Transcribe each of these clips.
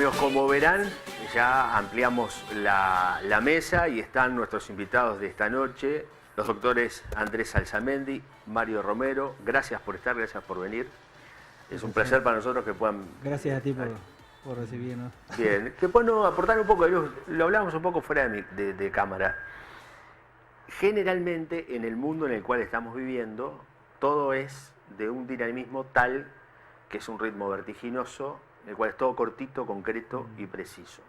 amigos, como verán, ya ampliamos la mesa y están nuestros invitados de esta noche, los doctores Andrés Alzamendi, Mario Romero. Gracias por estar, gracias por venir. Es un placer para nosotros que puedan... Gracias a ti por recibirnos. Bien, que bueno, aportar un poco de luz, lo hablábamos un poco fuera de cámara. Generalmente, en el mundo en el cual estamos viviendo, todo es de un dinamismo tal que es un ritmo vertiginoso, en el cual es todo cortito, concreto y preciso.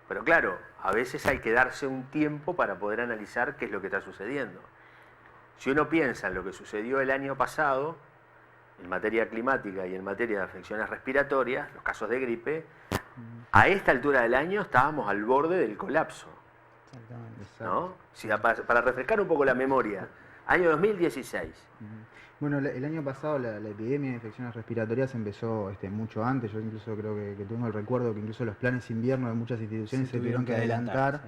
Pero claro, a veces hay que darse un tiempo para poder analizar qué es lo que está sucediendo. Si uno piensa en lo que sucedió el año pasado, en materia climática y en materia de afecciones respiratorias, los casos de gripe, a esta altura del año estábamos al borde del colapso. Exactamente. ¿No? Si, para refrescar un poco la memoria, año 2016. Bueno, el año pasado la epidemia de infecciones respiratorias empezó mucho antes. Yo incluso creo que tengo el recuerdo que incluso los planes invierno de muchas instituciones se tuvieron que adelantar.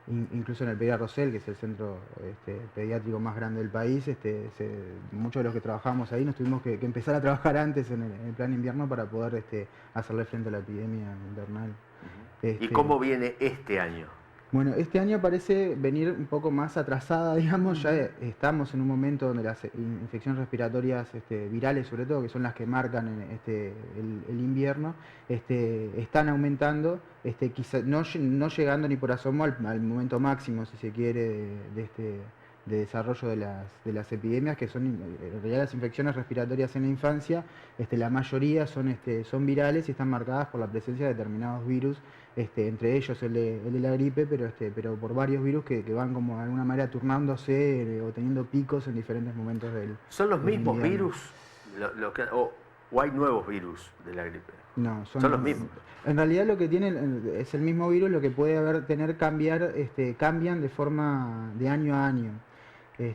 Incluso en el Pediatra Rosell, que es el centro pediátrico más grande del país, muchos de los que trabajamos ahí nos tuvimos que empezar a trabajar antes en el plan invierno para poder hacerle frente a la epidemia invernal. ¿Y cómo viene este año? Bueno, este año parece venir un poco más atrasada, digamos. Ya estamos en un momento donde las infecciones respiratorias virales, sobre todo, que son las que marcan el invierno, están aumentando, quizá no llegando ni por asomo al momento máximo, si se quiere, de desarrollo de las epidemias, que son en realidad las infecciones respiratorias en la infancia. La mayoría son virales y están marcadas por la presencia de determinados virus, entre ellos el de la gripe, pero por varios virus que van como de alguna manera turnándose o teniendo picos en diferentes momentos del ¿Son los mismos invierno. virus o hay nuevos virus de la gripe? No, son los mismos. En realidad lo que tienen es el mismo virus, lo que puede cambian de forma de año a año.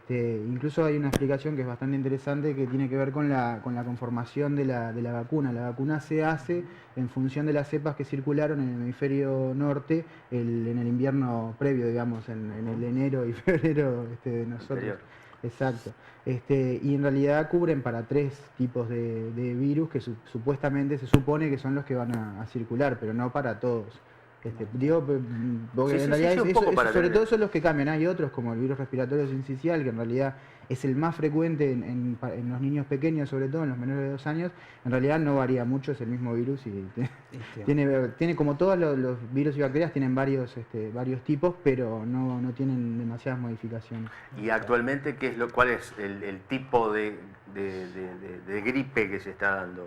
Incluso hay una explicación que es bastante interesante que tiene que ver con la conformación de la vacuna. La vacuna se hace en función de las cepas que circularon en el hemisferio norte en el invierno previo, digamos, en el enero y febrero de nosotros. Anterior. Exacto. Y en realidad cubren para 3 tipos de virus que supuestamente se supone que son los que van a circular, pero no para todos. Porque en realidad sobre todo son los que cambian. Hay otros como el virus respiratorio sincicial, que en realidad es el más frecuente en los niños pequeños, sobre todo en los menores de 2 años. En realidad no varía mucho, es el mismo virus y tiene como todos los virus y bacterias, tienen varios tipos, pero no tienen demasiadas modificaciones. ¿Y actualmente cuál es el tipo de gripe que se está dando?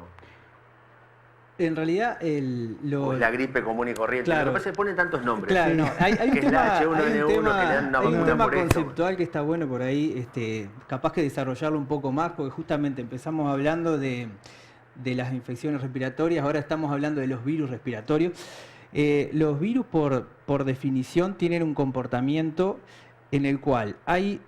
En realidad, O la gripe común y corriente. Claro. Lo que pasa es que ponen tantos nombres. Claro, no. Hay un que es la H1N1, que le dan una vacuna por esto. conceptual que está bueno por ahí, capaz que desarrollarlo un poco más, porque justamente empezamos hablando de las infecciones respiratorias, ahora estamos hablando de los virus respiratorios. Los virus, por definición, tienen un comportamiento en el cual el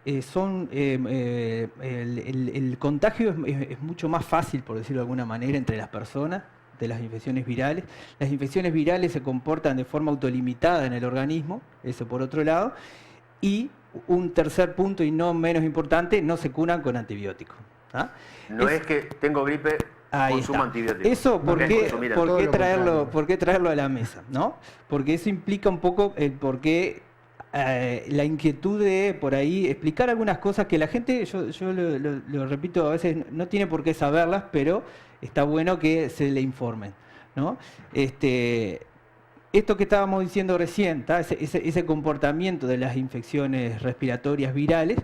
contagio es mucho más fácil, por decirlo de alguna manera, entre las personas, de las infecciones virales. Las infecciones virales se comportan de forma autolimitada en el organismo, eso por otro lado, y un tercer punto y no menos importante, no se curan con antibióticos. No es que tengo gripe, consumo antibióticos. Eso, ¿por qué traerlo a la mesa? ¿No? Porque eso implica un poco el por qué la inquietud de por ahí explicar algunas cosas que la gente, yo lo repito, a veces no tiene por qué saberlas, pero está bueno que se le informen, ¿no? Esto que estábamos diciendo recién, ese comportamiento de las infecciones respiratorias virales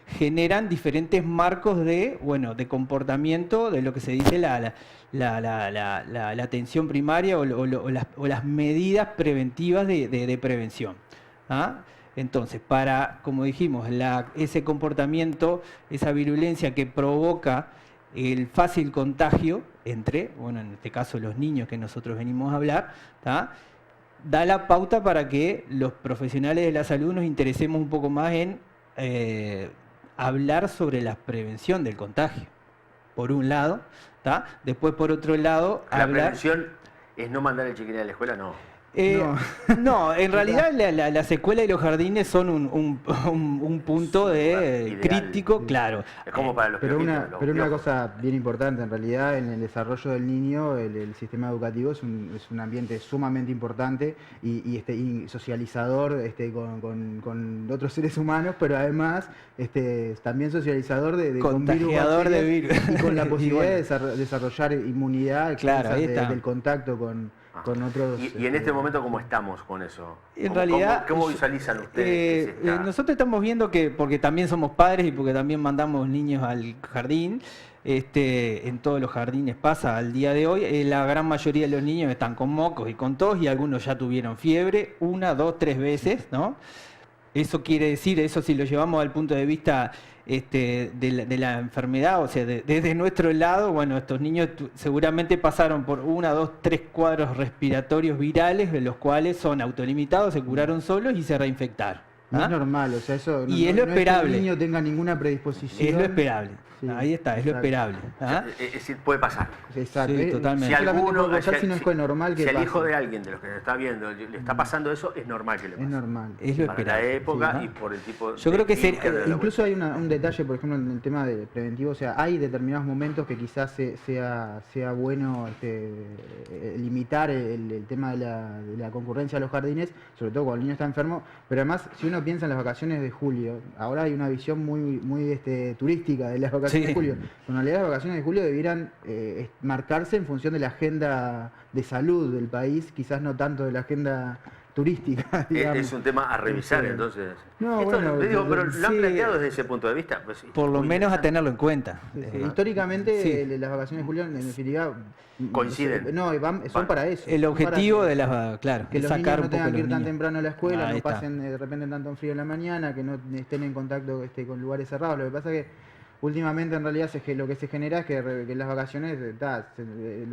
generan diferentes marcos de comportamiento de lo que se dice la atención primaria o las medidas preventivas de prevención. Entonces, como dijimos, ese comportamiento, esa virulencia que provoca el fácil contagio entre, en este caso los niños que nosotros venimos a hablar, da la pauta para que los profesionales de la salud nos interesemos un poco más en hablar sobre la prevención del contagio, por un lado, después por otro lado... La prevención es no mandar el chiquilín a la escuela, no. No, en realidad las escuelas y los jardines son un punto de crítico, claro. Es como para los pero piojitos, pero una cosa bien importante, en realidad, en el desarrollo del niño, el sistema educativo es un ambiente sumamente importante y socializador con otros seres humanos, pero además también socializador de contagiador de virus. y con la posibilidad de desarrollar inmunidad, claro, ahí está. del contacto con otros. Y en este momento, ¿cómo estamos con eso? En realidad, ¿Cómo visualizan ustedes? Nosotros estamos viendo que, porque también somos padres y porque también mandamos niños al jardín, en todos los jardines pasa al día de hoy, la gran mayoría de los niños están con mocos y con tos y algunos ya tuvieron fiebre 1, 2, 3 veces, ¿no? Eso quiere decir, eso si lo llevamos al punto de vista de la enfermedad, o sea, desde nuestro lado, bueno, estos niños seguramente pasaron por 1, 2, 3 cuadros respiratorios virales, de los cuales son autolimitados, se curaron solos y se reinfectaron. No es normal, o sea, eso y es lo esperable. Es que el niño tenga ninguna predisposición. Es lo esperable. Sí, ahí está, es lo esperable. Es decir, puede pasar. Exacto. Sí, totalmente. Si alguno, si no es normal que si pase. el hijo de alguien de los que se está viendo le está pasando eso, es normal que le pase. Es normal. Es lo para esperable. la época Sí, y por el tipo yo de creo que incluso hay un detalle, por ejemplo, en el tema de preventivo, o sea, hay determinados momentos que quizás sea bueno limitar el tema de la concurrencia a los jardines, sobre todo cuando el niño está enfermo, pero además, si uno piensa en las vacaciones de julio, ahora hay una visión muy turística de las vacaciones de julio. En realidad las vacaciones de julio debieran marcarse en función de la agenda de salud del país, quizás no tanto de la agenda turística, digamos. Es un tema a revisar, entonces. No, esto, bueno, pero lo han sí, planteado desde ese punto de vista. Pues, por lo menos a tenerlo en cuenta. Históricamente, las vacaciones de julio, en definitiva, coinciden. Son para eso. El objetivo de las, claro, que es los sacar niños no tengan que ir tan niños temprano a la escuela, Ahí no está. pasen de repente tanto frío en la mañana, que no estén en contacto con lugares cerrados. Lo que pasa es que últimamente en realidad lo que se genera es que en las vacaciones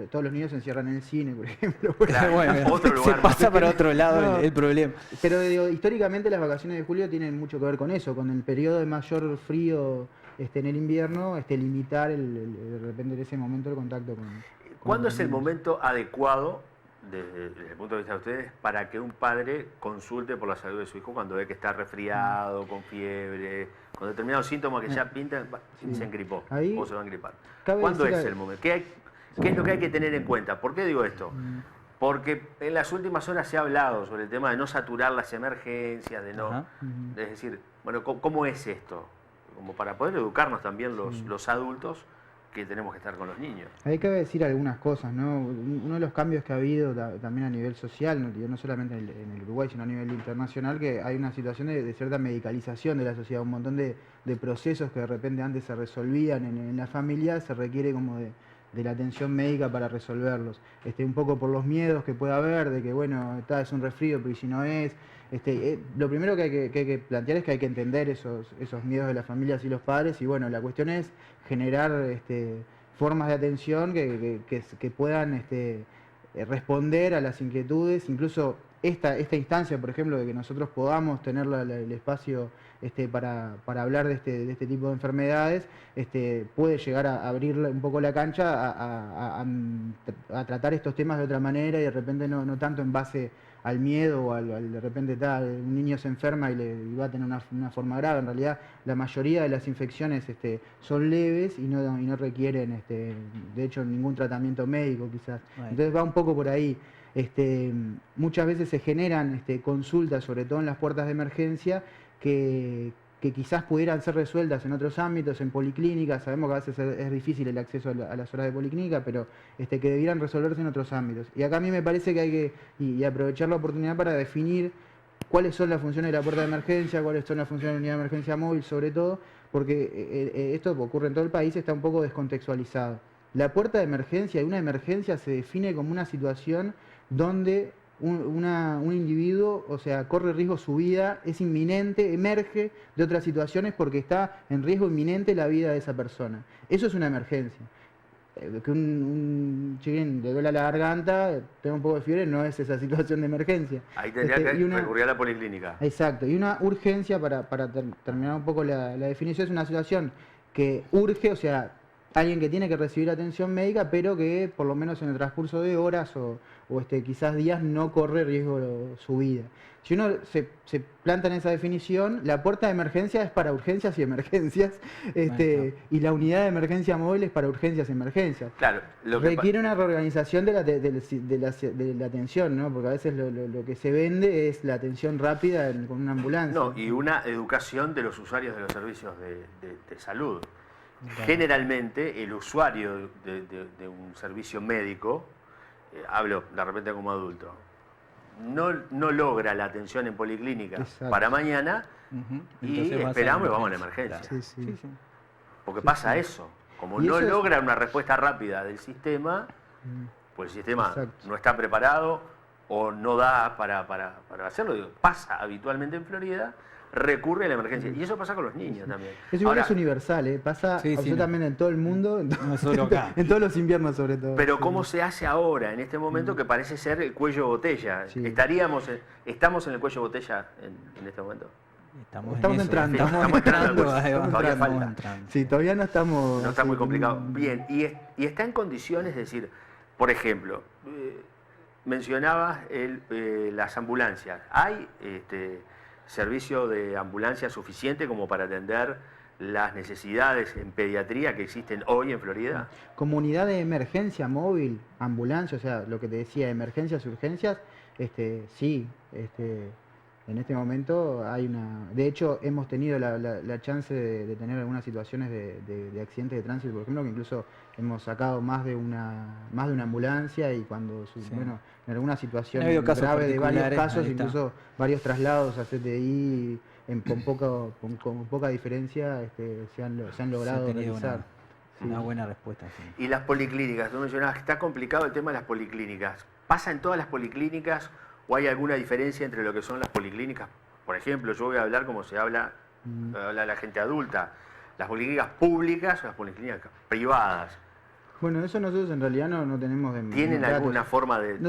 todos los niños se encierran en el cine, por ejemplo. Claro, bueno, otro lugar. se pasa para otro lado No, el problema. Pero digo, históricamente las vacaciones de julio tienen mucho que ver con eso, con el periodo de mayor frío en el invierno, limitar de repente en ese momento el contacto con ¿Cuándo los es el niños. momento adecuado, desde el punto de vista de ustedes, para que un padre consulte por la salud de su hijo cuando ve que está resfriado, con fiebre, con determinados síntomas que ya pintan, se engripó Ahí o se va a engripar? cabe ¿Cuándo decir es el momento? ¿Qué es lo que hay que tener en cuenta? ¿Por qué digo esto? Porque en las últimas horas se ha hablado sobre el tema de no saturar las emergencias, de no... Ajá. Es decir, bueno, ¿cómo es esto? Como para poder educarnos también los adultos que tenemos que estar con los niños. Ahí cabe decir algunas cosas, ¿no? Uno de los cambios que ha habido también a nivel social, no solamente en el Uruguay, sino a nivel internacional, que hay una situación de cierta medicalización de la sociedad, un montón de procesos que de repente antes se resolvían en la familia, se requiere como de la atención médica para resolverlos. Un poco por los miedos que pueda haber, de que bueno, es un resfrío, pero ¿y si no es? Lo primero que hay que plantear es que hay que entender esos miedos de las familias y los padres, y bueno, la cuestión es generar formas de atención que puedan responder a las inquietudes, incluso esta instancia, por ejemplo, de que nosotros podamos tener el espacio para hablar de este tipo de enfermedades, puede llegar a abrir un poco la cancha a tratar estos temas de otra manera y de repente no tanto en base al miedo o de repente un niño se enferma y va a tener una forma grave. En realidad la mayoría de las infecciones son leves y no requieren de hecho ningún tratamiento médico quizás. Entonces va un poco por ahí. Muchas veces se generan consultas, sobre todo en las puertas de emergencia, que quizás pudieran ser resueltas en otros ámbitos, en policlínicas. Sabemos que a veces es difícil el acceso a las horas de policlínica, pero que debieran resolverse en otros ámbitos. Y acá a mí me parece que hay que aprovechar la oportunidad para definir cuáles son las funciones de la puerta de emergencia, cuáles son las funciones de la unidad de emergencia móvil, sobre todo, porque esto que ocurre en todo el país está un poco descontextualizado. La puerta de emergencia y una emergencia se define como una situación donde un individuo, o sea, corre riesgo su vida, es inminente, emerge de otras situaciones porque está en riesgo inminente la vida de esa persona. Eso es una emergencia. Que un chiquín le duele la garganta, tenga un poco de fiebre, no es esa situación de emergencia. Ahí tendría que recurrir a la policlínica. Exacto. Y una urgencia, para terminar un poco la definición, es una situación que urge, o sea, alguien que tiene que recibir atención médica, pero que por lo menos en el transcurso de horas o quizás días no corre riesgo su vida. Si uno se planta en esa definición, la puerta de emergencia es para urgencias y emergencias, y la unidad de emergencia móvil es para urgencias y emergencias. Claro, requiere una reorganización de la atención, ¿no? Porque a veces lo que se vende es la atención rápida con una ambulancia. No, y una educación de los usuarios de los servicios de salud. Claro. Generalmente el usuario de un servicio médico, hablo de repente como adulto, no logra la atención en policlínica para mañana y esperamos y vamos a la emergencia. Sí. Porque pasa eso. Como no logra una respuesta rápida del sistema, pues el sistema no está preparado o no da para hacerlo. Pasa habitualmente en Florida, recurre a la emergencia. Y eso pasa con los niños también. Eso igual es universal, pasa absolutamente en todo el mundo, no solo acá. En todos los inviernos sobre todo. Pero ¿cómo se hace ahora, en este momento, que parece ser el cuello de botella? ¿Estamos en el cuello de botella en este momento? Estamos entrando. Todavía falta. Sí, todavía no estamos... No está muy complicado. Bien, y está en condiciones, es decir, por ejemplo, mencionabas las ambulancias. ¿Hay servicio de ambulancia suficiente como para atender las necesidades en pediatría que existen hoy en Florida? Comunidad de emergencia móvil, ambulancia, o sea, lo que te decía, emergencias, urgencias, sí, en este momento hay una... De hecho, hemos tenido la chance de tener algunas situaciones de accidentes de tránsito, por ejemplo, que incluso hemos sacado más de una ambulancia y cuando, bueno, en alguna situación grave de varios casos, incluso varios traslados a CTI con poca diferencia se han logrado realizar. Una buena respuesta. Sí. Y las policlínicas, tú mencionabas que está complicado el tema de las policlínicas. ¿Pasa en todas las policlínicas o hay alguna diferencia entre lo que son las policlínicas? Por ejemplo, yo voy a hablar como se habla la gente adulta. ¿Las policlínicas públicas o las policlínicas privadas? Bueno, eso nosotros en realidad no tenemos de... ¿Tienen alguna forma de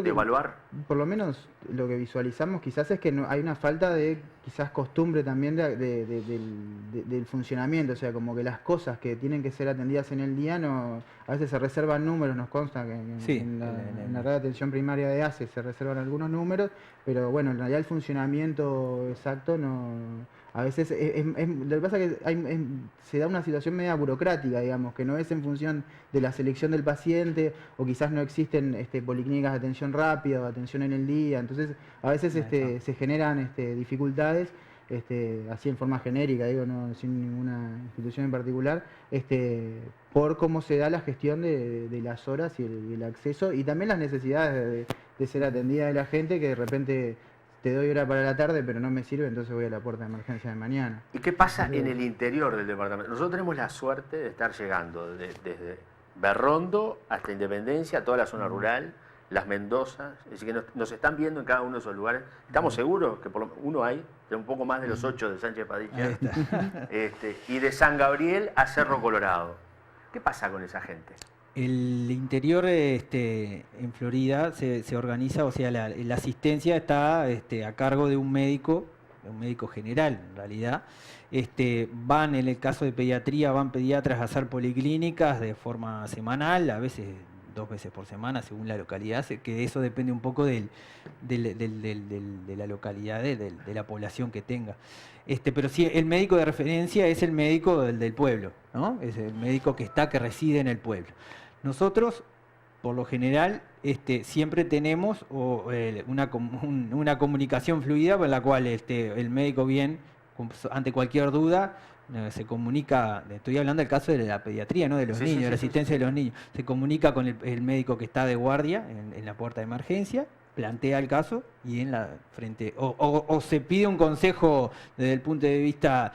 evaluar? Por lo menos lo que visualizamos quizás es que hay una falta de quizás costumbre también del funcionamiento, o sea, como que las cosas que tienen que ser atendidas en el día a veces se reservan números, nos consta que en la red de atención primaria de ACE se reservan algunos números, pero bueno, en realidad el funcionamiento exacto a veces lo que pasa es que se da una situación media burocrática, digamos, que no es en función de la selección del paciente, o quizás no existen policlínicas de atención rápida o atención en el día, entonces a veces se generan dificultades, así en forma genérica, digo, no sin ninguna institución en particular, por cómo se da la gestión de las horas y el acceso, y también las necesidades de ser atendida de la gente, que de repente te doy hora para la tarde, pero no me sirve, entonces voy a la puerta de emergencia de mañana. ¿Y qué pasa en el interior del departamento? Nosotros tenemos la suerte de estar llegando desde Berrondo hasta Independencia, toda la zona rural, las Mendozas, es decir, que nos están viendo en cada uno de esos lugares. Estamos seguros que por lo menos uno hay, de un poco más de los 8 de Sánchez Padilla, y de San Gabriel a Cerro Colorado. ¿Qué pasa con esa gente? El interior en Florida se organiza, o sea, la asistencia está a cargo de un médico general en realidad. Van, en el caso de pediatría, van pediatras a hacer policlínicas de forma semanal, a veces 2 veces por semana, según la localidad, que eso depende un poco de la localidad, de la población que tenga. Pero sí, el médico de referencia es el médico del pueblo, ¿no? Es el médico que reside en el pueblo. Nosotros, por lo general, siempre tenemos una comunicación fluida en la cual el médico bien, ante cualquier duda, se comunica, estoy hablando del caso de la pediatría, ¿no? De los niños, de la asistencia de los niños, se comunica con el médico que está de guardia en la puerta de emergencia, plantea el caso y o se pide un consejo desde el punto de vista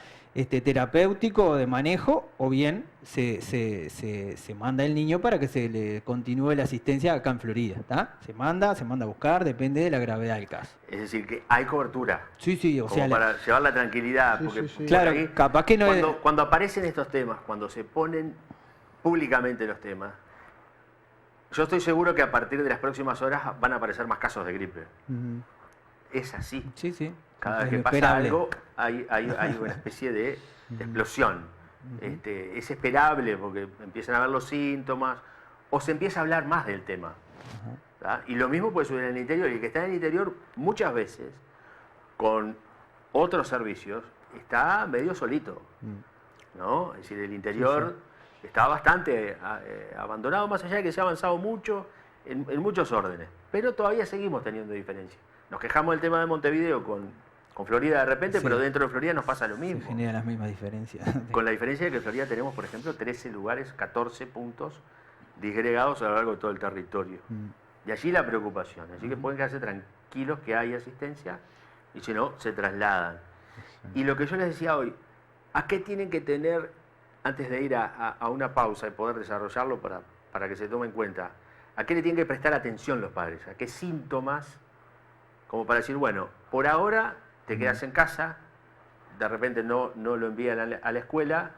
terapéutico de manejo, o bien se manda el niño para que se le continúe la asistencia acá en Florida, ¿tá? Se manda a buscar, depende de la gravedad del caso. Es decir, que hay cobertura. Sí, o sea, para llevar la tranquilidad. Sí, porque sí. Claro, ahí, capaz que no cuando aparecen estos temas, cuando se ponen públicamente los temas, yo estoy seguro que a partir de las próximas horas van a aparecer más casos de gripe. Es así. Sí. Cada vez que pasa algo, hay una especie de explosión. Es esperable porque empiezan a ver los síntomas o se empieza a hablar más del tema. ¿Tá? Y lo mismo puede suceder en el interior. Y el que está en el interior muchas veces, con otros servicios, está medio solito, ¿no? Es decir, el interior está bastante abandonado, más allá de que se ha avanzado mucho en muchos órdenes. Pero todavía seguimos teniendo diferencias. Nos quejamos del tema de Montevideo con Florida de repente, pero dentro de Florida nos pasa lo mismo. Se generan las mismas diferencias. Con la diferencia de que en Florida tenemos, por ejemplo, 13 lugares, 14 puntos disgregados a lo largo de todo el territorio. Y allí la preocupación. Así que pueden quedarse tranquilos que hay asistencia y si no, se trasladan. Y lo que yo les decía hoy, ¿a qué tienen que tener, antes de ir a una pausa y poder desarrollarlo para que se tome en cuenta, a qué le tienen que prestar atención los padres? ¿A qué síntomas? Como para decir, bueno, por ahora te quedas en casa, de repente no lo envían a la escuela,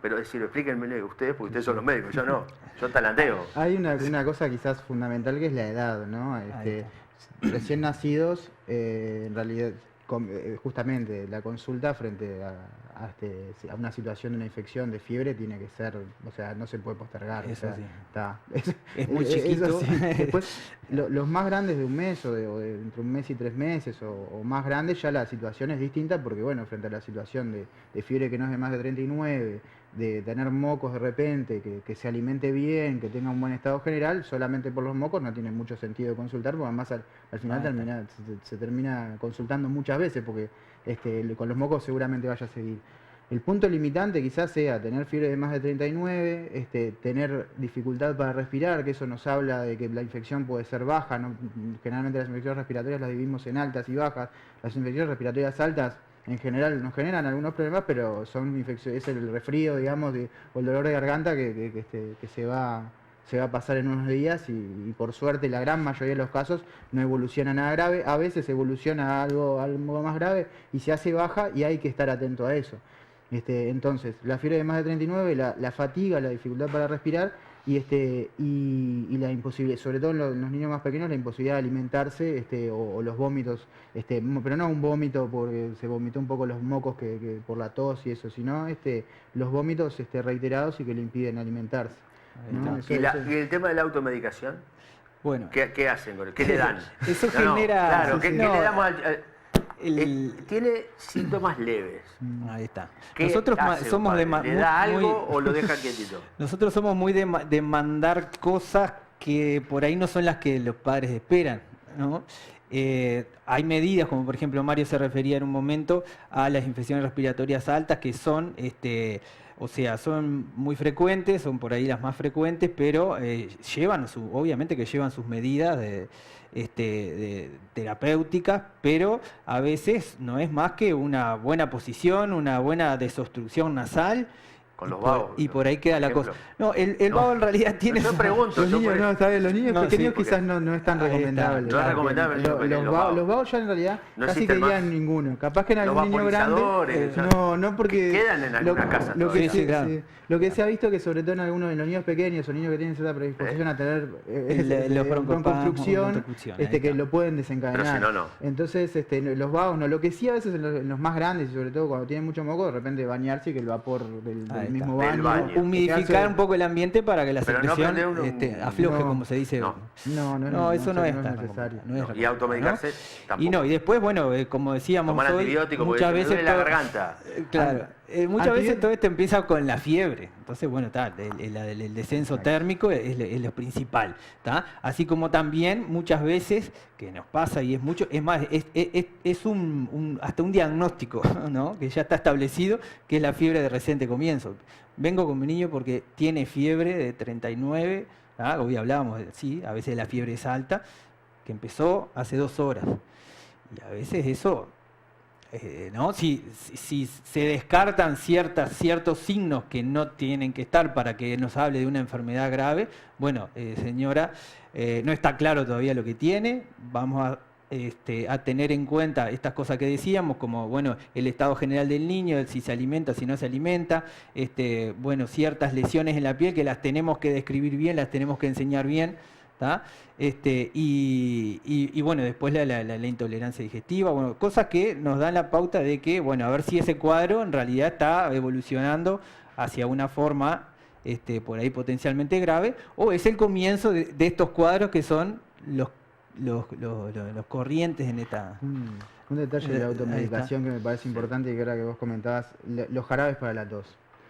pero decir, explíquenme ustedes, porque ustedes son los médicos, yo no, yo talanteo. Hay una cosa quizás fundamental que es la edad, ¿no? Recién nacidos, en realidad, justamente la consulta frente a una situación de una infección de fiebre tiene que ser, o sea, no se puede postergar. Eso o sea, sí. Es muy chiquito. Sí. Después, los más grandes de un mes o de entre un mes y 3 meses o más grandes, ya la situación es distinta porque, bueno, frente a la situación de fiebre que no es de más de 39, de tener mocos de repente, que se alimente bien, que tenga un buen estado general, solamente por los mocos no tiene mucho sentido consultar, porque además al final se termina consultando muchas veces, porque con los mocos seguramente vaya a seguir. El punto limitante quizás sea tener fiebre de más de 39, tener dificultad para respirar, que eso nos habla de que la infección puede ser baja, ¿no? Generalmente las infecciones respiratorias las dividimos en altas y bajas. Las infecciones respiratorias altas en general nos generan algunos problemas, pero son infecciones, es el resfrío, digamos, o el dolor de garganta que se va a pasar en unos días y por suerte la gran mayoría de los casos no evoluciona nada grave. A veces evoluciona a algo más grave y se hace baja y hay que estar atento a eso. Entonces, la fiebre de más de 39, la fatiga, la dificultad para respirar y la imposibilidad, sobre todo en los niños más pequeños, la imposibilidad de alimentarse o los vómitos, pero no un vómito porque se vomitó un poco los mocos que por la tos y eso, sino los vómitos reiterados y que le impiden alimentarse, ¿no? ¿Y el tema de la automedicación? Bueno, ¿Qué hacen con él? ¿Qué le dan? Eso genera... Claro, ¿qué le damos tiene síntomas leves. Ahí está. Nosotros somos ¿Le da algo o lo deja quietito? Nosotros somos muy de mandar cosas que por ahí no son las que los padres esperan, ¿no? Hay medidas, como por ejemplo Mario se refería en un momento a las infecciones respiratorias altas, que son, o sea, son muy frecuentes, son por ahí las más frecuentes, pero obviamente que llevan sus medidas de terapéuticas, pero a veces no es más que una buena posición, una buena desobstrucción nasal. Con los vagos. Y por ahí queda la cosa. No, el vago en realidad tiene... Yo pregunto. Los niños pequeños quizás no es tan recomendable. No es recomendable. Los vagos ya en realidad casi que ya ninguno. Capaz que en algún niño grande... No, porque... Quedan en alguna casa. Lo que se ha visto que sobre todo en los niños pequeños o niños que tienen cierta predisposición a tener broncoconstrucción, que lo pueden desencadenar. Pero si no. Entonces, los vagos no. Lo que sí a veces en los más grandes y sobre todo cuando tienen mucho moco, de repente bañarse y que el vapor del mismo baño. Humidificar un poco el ambiente para que la secreción afloje, como se dice. No, eso no es necesario. Y automedicarse tampoco. Y después, bueno, como decíamos hoy, antibiótico, muchas veces la garganta. Claro. Muchas veces todo esto empieza con la fiebre. Entonces, bueno, el descenso térmico es lo principal. Así como también muchas veces, que nos pasa y es mucho, es más, es hasta un diagnóstico, ¿no? Que ya está establecido, que es la fiebre de reciente comienzo. Vengo con mi niño porque tiene fiebre de 39, hoy hablábamos, sí, a veces la fiebre es alta, que empezó hace 2 horas. Y a veces eso... ¿no? Si se descartan ciertos signos que no tienen que estar para que nos hable de una enfermedad grave, bueno, señora, no está claro todavía lo que tiene, vamos a tener en cuenta estas cosas que decíamos, como bueno, el estado general del niño, si se alimenta, si no se alimenta, bueno, ciertas lesiones en la piel que las tenemos que describir bien, las tenemos que enseñar bien, ¿tá? Y bueno, después la intolerancia digestiva, bueno, cosas que nos dan la pauta de que, bueno, a ver si ese cuadro en realidad está evolucionando hacia una forma por ahí potencialmente grave, o es el comienzo de estos cuadros que son los corrientes en esta... Un detalle de la automedicación que me parece importante y que ahora que vos comentabas, los jarabes para la tos.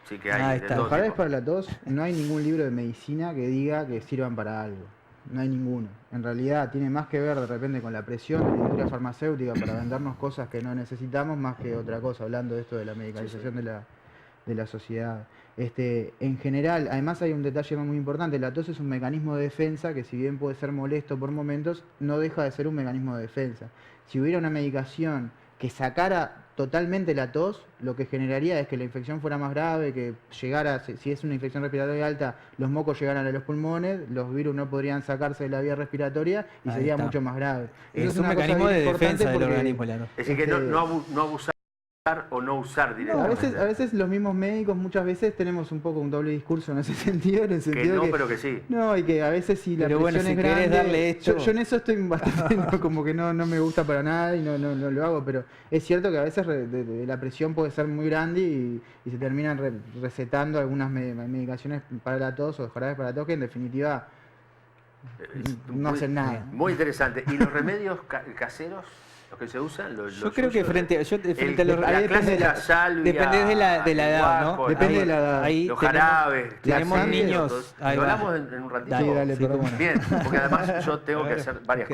Sí, que hay de todo Los jarabes tipo. para la tos, no hay ningún libro de medicina que diga que sirvan para algo. No hay ninguno. En realidad tiene más que ver de repente con la presión de la industria farmacéutica para vendernos cosas que no necesitamos más que otra cosa, hablando de esto de la medicalización de la sociedad. En general, además hay un detalle muy importante, la tos es un mecanismo de defensa que si bien puede ser molesto por momentos, no deja de ser un mecanismo de defensa. Si hubiera una medicación que sacara totalmente la tos, lo que generaría es que la infección fuera más grave, que llegara, si es una infección respiratoria alta, los mocos llegaran a los pulmones, los virus no podrían sacarse de la vía respiratoria y Ahí sería está. mucho más grave. Es Eso un una cosa mecanismo bien de importante defensa del porque- organismo. La tos. Es decir, que no abusar o no usar No, directamente. a veces los mismos médicos muchas veces tenemos un poco un doble discurso en ese sentido, en el Que sentido no, que, pero que sí. no, y que a veces si la Pero bueno, presión si es querés grande, darle esto- yo en eso estoy bastante como que no me gusta para nada y no lo hago, pero es cierto que a veces la presión puede ser muy grande y se terminan recetando algunas medicaciones para la tos o jarabes para la tos que en definitiva no hacen nada. Muy interesante. ¿Y los remedios caseros, los que se usan? Yo creo que frente a los... la ahí clásica salvia, depende de la edad, ¿no? guapo, Depende Ahí- de la edad. ahí los tenemos- jarabes. tenemos laxantes, niños. Ahí Lo va. hablamos en un ratito. Sí, dale, Sí, perdón. cómo no. Bien, porque además yo tengo que hacer varias Qué cosas.